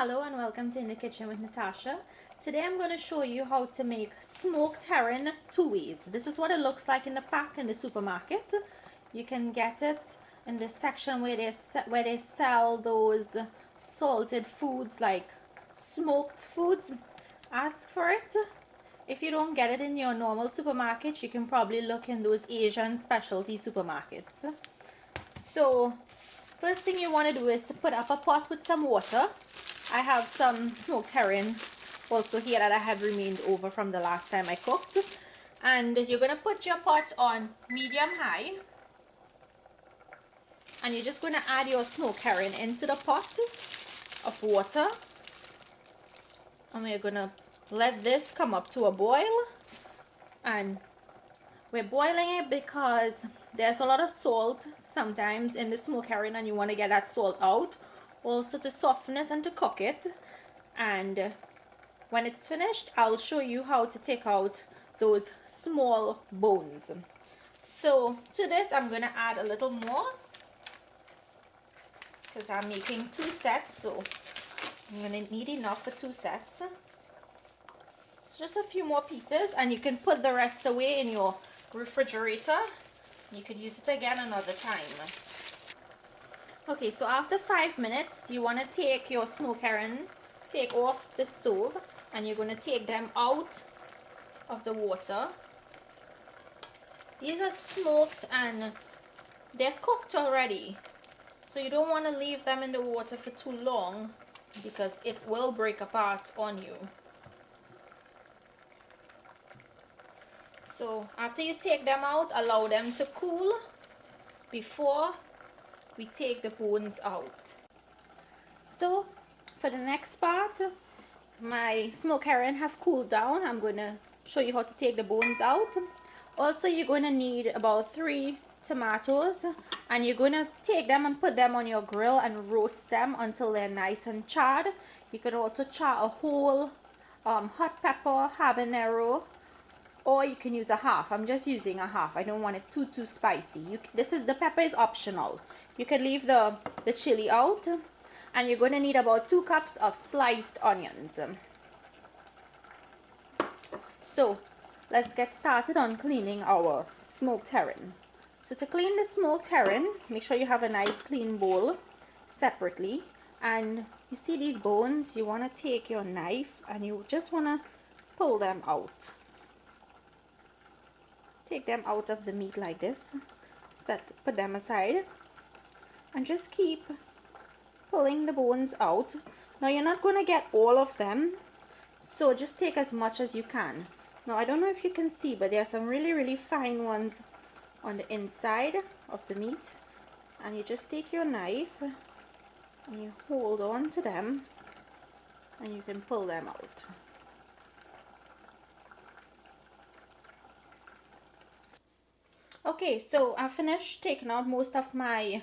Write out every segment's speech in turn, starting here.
Hello and welcome to In the Kitchen with Natasha. Today I'm going to show you how to make smoked herring two ways. This is what it looks like in the pack in the supermarket. You can get it in the section where they sell those salted foods like smoked foods. Ask for it. If you don't get it in your normal supermarket, you can probably look in those Asian specialty supermarkets. So first thing you want to do is to put up a pot with some water. I have some smoked herring also here that I have remained over from the last time I cooked. And you're going to put your pot on medium high. And you're just going to add your smoked herring into the pot of water. And we're going to let this come up to a boil. And we're boiling it because there's a lot of salt sometimes in the smoked herring and you want to get that salt out. Also to soften it and to cook it. And when it's finished, I'll show you how to take out those small bones. So to this I'm going to add a little more because I'm making two sets, so I'm going to need enough for two sets. So just a few more pieces, and you can put the rest away in your refrigerator. You could use it again another time. Okay, so after 5 minutes, you want to take your smoked herring, take off the stove, and you're going to take them out of the water. These are smoked and they're cooked already, so you don't want to leave them in the water for too long because it will break apart on you. So after you take them out, allow them to cool before we take the bones out. So for the next part, my smoked herring have cooled down. I'm going to show you how to take the bones out. Also, you're going to need about 3 tomatoes, and you're going to take them and put them on your grill and roast them until they're nice and charred. You could also char a whole hot pepper, habanero, or you can use a half. I'm just using a half. I don't want it too spicy. The pepper is optional. You can leave the chili out. And you're going to need about 2 cups of sliced onions. So let's get started on cleaning our smoked herring. So to clean the smoked herring, make sure you have a nice clean bowl separately. And you see these bones, you want to take your knife and you just want to pull them out. Take them out of the meat like this. Put them aside. And just keep pulling the bones out. Now you're not going to get all of them, so just take as much as you can. Now I don't know if you can see, but there are some really fine ones on the inside of the meat, and you just take your knife and you hold on to them and you can pull them out. Okay, so I finished taking out most of my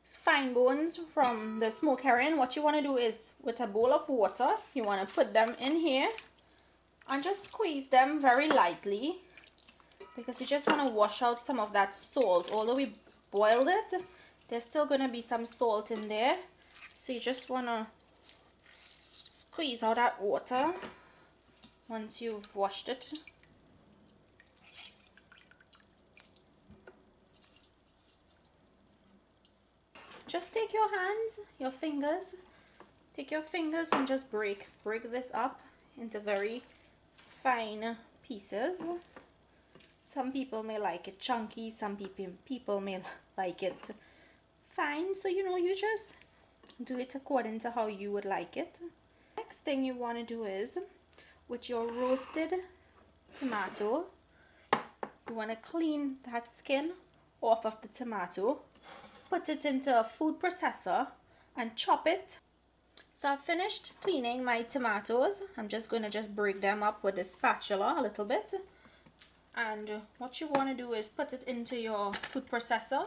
fine bones from the smoked herring. What you want to do is, with a bowl of water, you want to put them in here and just squeeze them very lightly because we just want to wash out some of that salt. Although we boiled it, there's still going to be some salt in there, so you just want to squeeze out that water once you've washed it. Just take your hands, your fingers, take your fingers and just break this up into very fine pieces. Some people may like it chunky, some people may like it fine, so you just do it according to how you would like it. Next thing you want to do is, with your roasted tomato, you want to clean that skin off of the tomato. Put it into a food processor and chop it. So I've finished cleaning my tomatoes. I'm just going to break them up with a spatula a little bit. And what you want to do is put it into your food processor.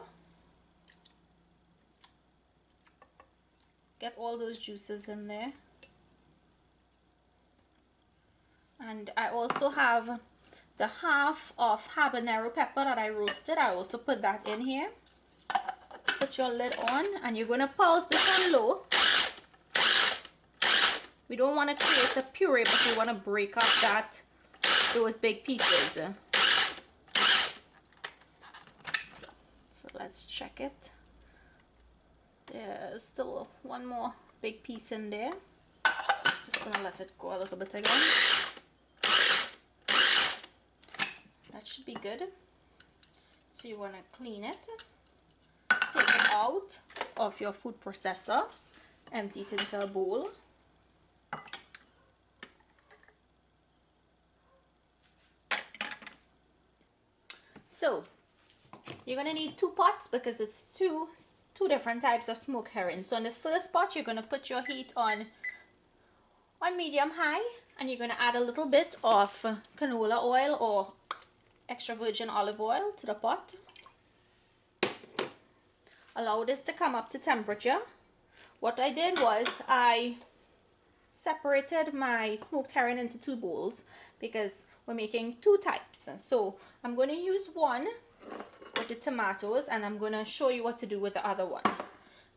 Get all those juices in there. And I also have the half of habanero pepper that I roasted. I also put that in here. Put your lid on and you're going to pulse this on low We don't want to create a puree, but we want to break up those big pieces. So let's check it. There's still one more big piece in there. Just gonna let it go a little bit again. That should be good. So you want to clean it, take it out of your food processor, empty it into a bowl. So you're gonna need 2 pots because it's two different types of smoked herring. So in the first pot, you're gonna put your heat on medium high, and you're gonna add a little bit of canola oil or extra virgin olive oil to the pot. Allow this to come up to temperature. What I did was I separated my smoked herring into 2 bowls because we're making 2 types. So I'm going to use one with the tomatoes, and I'm going to show you what to do with the other one.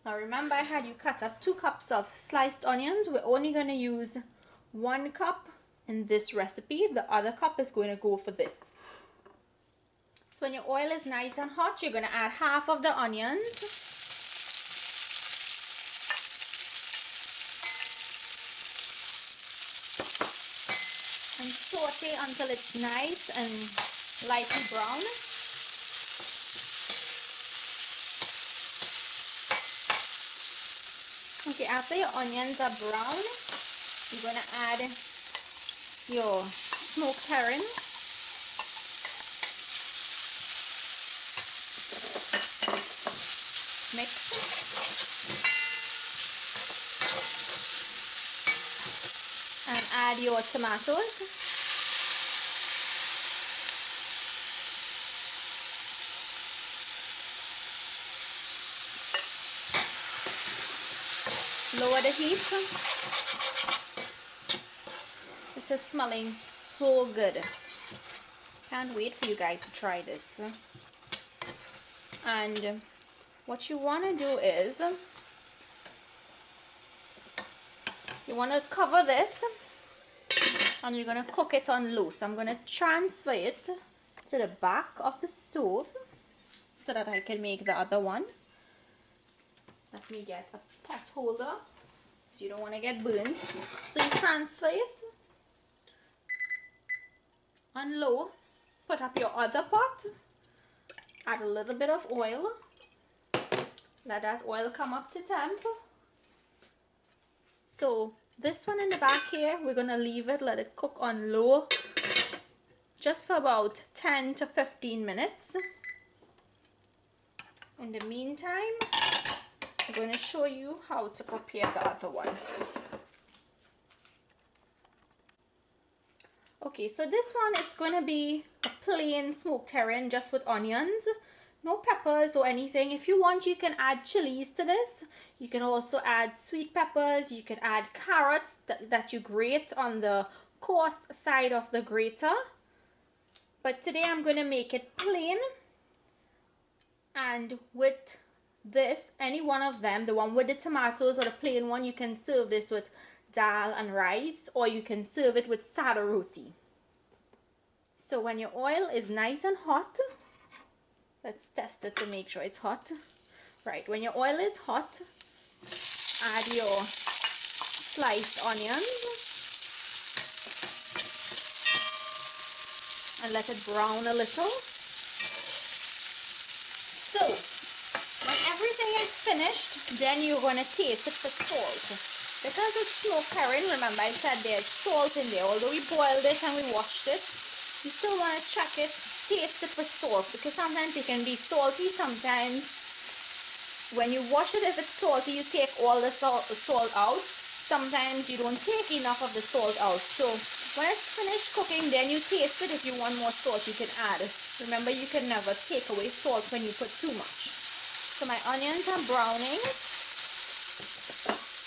Now remember, I had you cut up 2 cups of sliced onions. We're only going to use 1 cup in this recipe. The other cup is going to go for this. So when your oil is nice and hot, you're going to add half of the onions. And saute until it's nice and lightly brown. Okay, after your onions are brown, you're going to add your smoked herring. Mix. And add your tomatoes. Lower the heat. This is smelling so good. Can't wait for you guys to try this. And what you want to do is you want to cover this, and you're going to cook it on low. So I'm going to transfer it to the back of the stove so that I can make the other one. Let me get a pot holder so you don't want to get burned. So you transfer it on low, put up your other pot, add a little bit of oil, let that oil come up to temp. So this one in the back here, we're going to leave it, let it cook on low just for about 10 to 15 minutes. In the meantime, I'm going to show you how to prepare the other one. Okay, so this one is going to be a plain smoked herring just with onions. No peppers or anything. If you want, you can add chilies to this. You can also add sweet peppers. You can add carrots that you grate on the coarse side of the grater. But today I'm going to make it plain. And with this, any one of them, the one with the tomatoes or the plain one, you can serve this with dal and rice, or you can serve it with sada roti. So when your oil is nice and hot, let's test it to make sure it's hot. Right, when your oil is hot, add your sliced onions and let it brown a little. So when everything is finished, then you're going to taste it for salt. Because it's smoked herring, remember I said there's salt in there. Although we boiled it and we washed it, you still want to check it, taste it for salt, because sometimes it can be salty. Sometimes when you wash it, if it's salty, you take all the salt out. Sometimes you don't take enough of the salt out. So when it's finished cooking, then you taste it. If you want more salt, you can add. Remember, you can never take away salt when you put too much. So my onions are browning.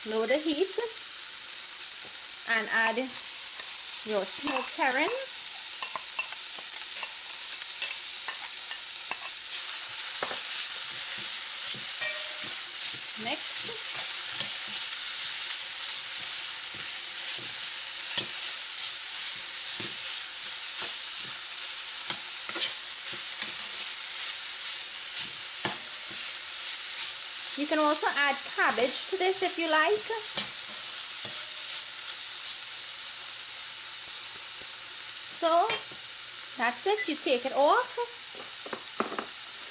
Lower the heat and add your smoked herring. Mix. You can also add cabbage to this if you like. So that's it. You take it off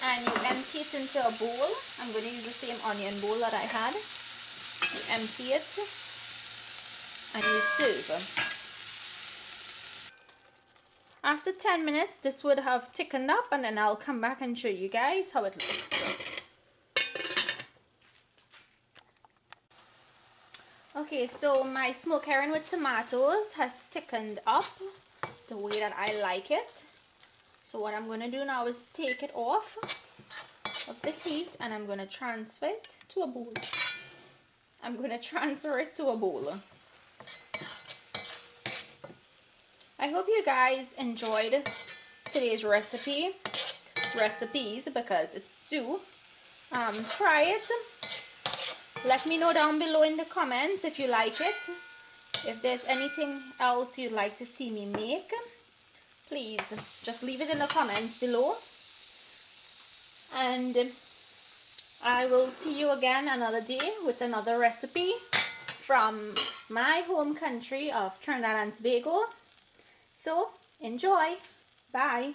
and you empty it into a bowl. I'm going to use the same onion bowl that I had. You empty it and you serve. After 10 minutes, this would have thickened up, and then I'll come back and show you guys how it looks. Okay, so my smoked herring with tomatoes has thickened up the way that I like it. So what I'm going to do now is take it off of the heat and I'm going to transfer it to a bowl. I hope you guys enjoyed today's recipes because it's two. Try it. Let me know down below in the comments if you like it. If there's anything else you'd like to see me make, please just leave it in the comments below. And I will see you again another day with another recipe from my home country of Trinidad and Tobago. So enjoy. Bye.